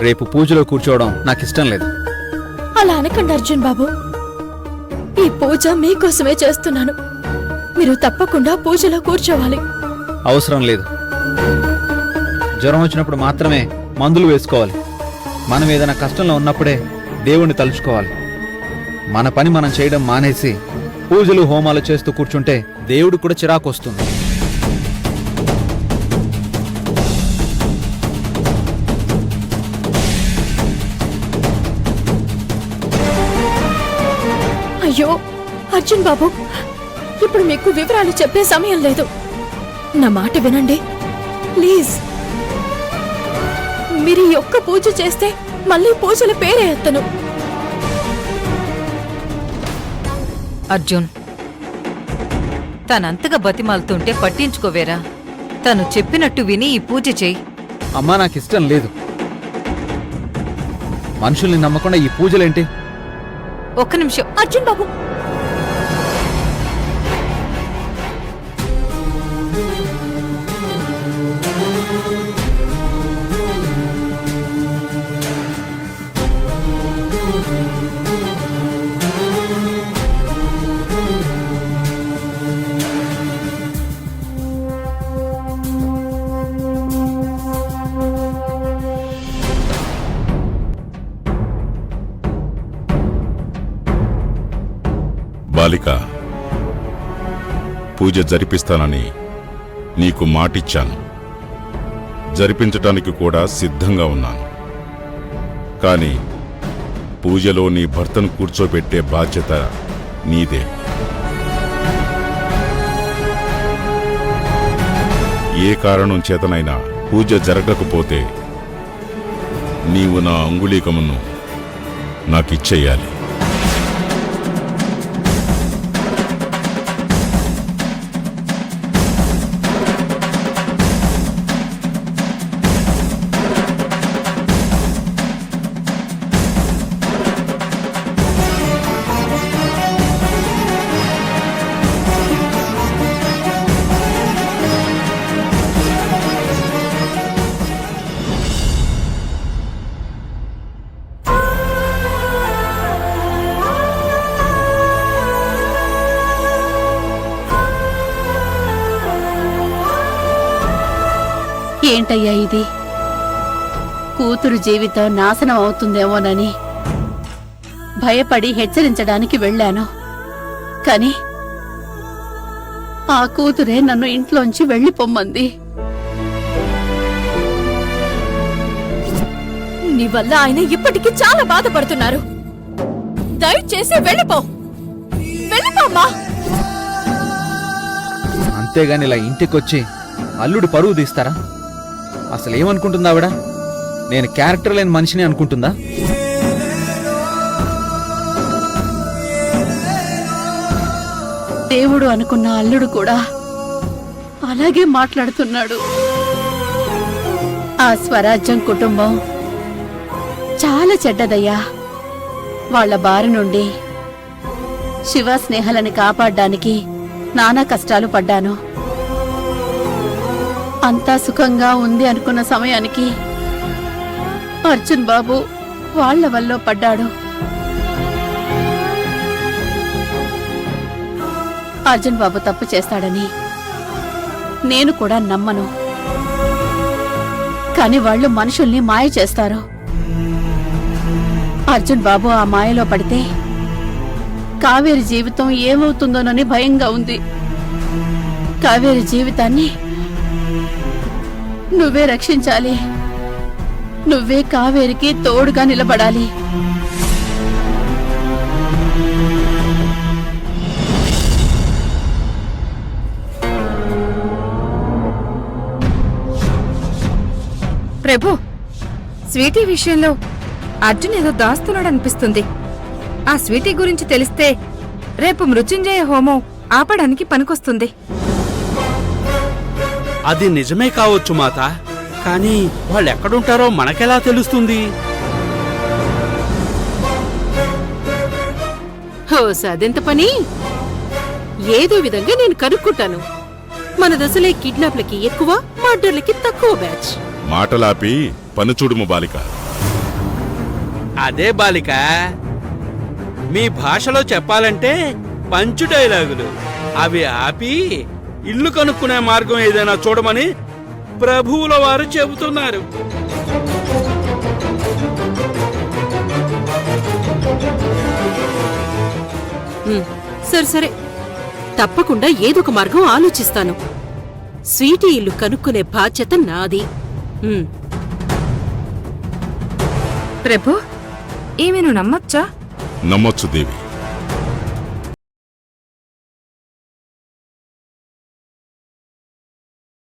రేపు పూజలో కూర్చోవడం నాకిష్టం లేదు. అలా అనకండి అర్జున్ బాబు. ఈ పూజ మీకోసమే చేస్తున్నాను. మీరు తప్పకుండా పూజలో కూర్చోవాలి. అవసరం లేదు. జ్వరం వచ్చినప్పుడు మాత్రమే మందులు వేసుకోవాలి. మనం ఏదైనా కష్టంలో ఉన్నప్పుడే దేవుణ్ణి తలుచుకోవాలి. మన పని మనం చేయడం మానేసి పూజలు హోమాలు చేస్తూ కూర్చుంటే దేవుడు కూడా చిరాకు వస్తుంది. అయ్యో అర్జున్ బాబు, ఇప్పుడు మీకు వివరాలు చెప్పే సమయం లేదు. నా మాట వినండి ప్లీజ్. మీరు ఈ ఒక్క పూజ చేస్తే మళ్ళీ పూజల పేరే ఎత్తను. అర్జున్, తనంతగా బతిమాలుతుంటే పట్టించుకోవేరా. తను చెప్పినట్టు విని ఈ పూజ చెయ్యి. అమ్మా, నాకిష్టం లేదు. మనుషుల్ని నమ్మకుండా ఈ పూజలేంటి? ఒక్క నిమిషం. అర్జున్ బాబు, బాలిక, పూజ జరిపిస్తానని నీకు మాటిచ్చాను. జరిపించటానికి కూడా సిద్ధంగా ఉన్నాను. కానీ పూజలో నీ భర్తను కూర్చోబెట్టే బాధ్యత నీదే. ఏ కారణం చేతనైనా పూజ జరగకపోతే నీవు నా అంగుళీకమును నాకిచ్చేయాలి. ఏంటయ్యా ఇది? కూతురు జీవితం నాశనం అవుతుందేమోనని భయపడి హెచ్చరించడానికి వెళ్ళాను. కాని ఆ కూతురే నన్ను ఇంట్లోంచి వెళ్ళిపోమ్మంది. నీ వల్ల ఆయన ఇప్పటికీ చాలా బాధపడుతున్నారు. దయచేసి వెళ్ళిపో, వెళ్ళిపోమ్మా. అంతేగాని ఇలా ఇంటికొచ్చి అల్లుడు పరువు తీస్తారా? అసలు ఏమనుకుంటుందా ఆవిడ? నేను క్యారెక్టర్ లేని మనిషిని అనుకుంటుందా? దేవుడు అనుకున్న అల్లుడు కూడా అలాగే మాట్లాడుతున్నాడు. ఆ స్వరాజ్యం కుటుంబం చాలా చెడ్డదయ్యా. వాళ్ల బారి నుండి శివ స్నేహాలని కాపాడ్డానికి నానా కష్టాలు పడ్డాను. అంతా సుఖంగా ఉంది అనుకున్న సమయానికి అర్జున్ బాబు వాళ్ల వల్ల పడ్డాడు. అర్జున్ బాబు తప్పు చేస్తాడని నేను కూడా నమ్మను. కాని వాళ్ళు మనుషుల్ని మాయ చేస్తారు. అర్జున్ బాబు ఆ మాయలో పడితే కావేరి జీవితం ఏమవుతుందోనని భయంగా ఉంది. కావేరి జీవితాన్ని నువ్వే రక్షించాలి. నువ్వే కావేరికి తోడుగా నిలబడాలి. ప్రభు, స్వీటీ విషయంలో అర్జున్ ఏదో దాస్తున్నాడనిపిస్తుంది. ఆ స్వీటీ గురించి తెలిస్తే రేపు మృత్యుంజయ హోమం ఆపడానికి పనికొస్తుంది. అది నిజమే కావచ్చు మాత. కానీ వాళ్ళెక్కడుంటారో మనకెలా తెలుస్తుంది? అదెంత పని? ఏదో విధంగా నేను కనుక్కుంటాను. మన దశలే కిడ్నాప్లకి ఎక్కువ, మర్డర్లకి తక్కువ బ్యాచ్. మాటలాపి పనుచూడుము బాలిక. అదే బాలిక, మీ భాషలో చెప్పాలంటే పంచు డైలాగులు. అవి ఆపి ఇల్లు కనుక్కునే మార్గం ఏదైనా చూడమని ప్రభువుల వారు చెబుతున్నారు. సరే సరే, తప్పకుండా ఏదొక మార్గం ఆలోచిస్తాను. స్వీటీ ఇల్లు కనుక్కునే బాధ్యత నాది. ప్రభు, ఈమెను నమ్మొచ్చా? నమ్మొచ్చు దేవి.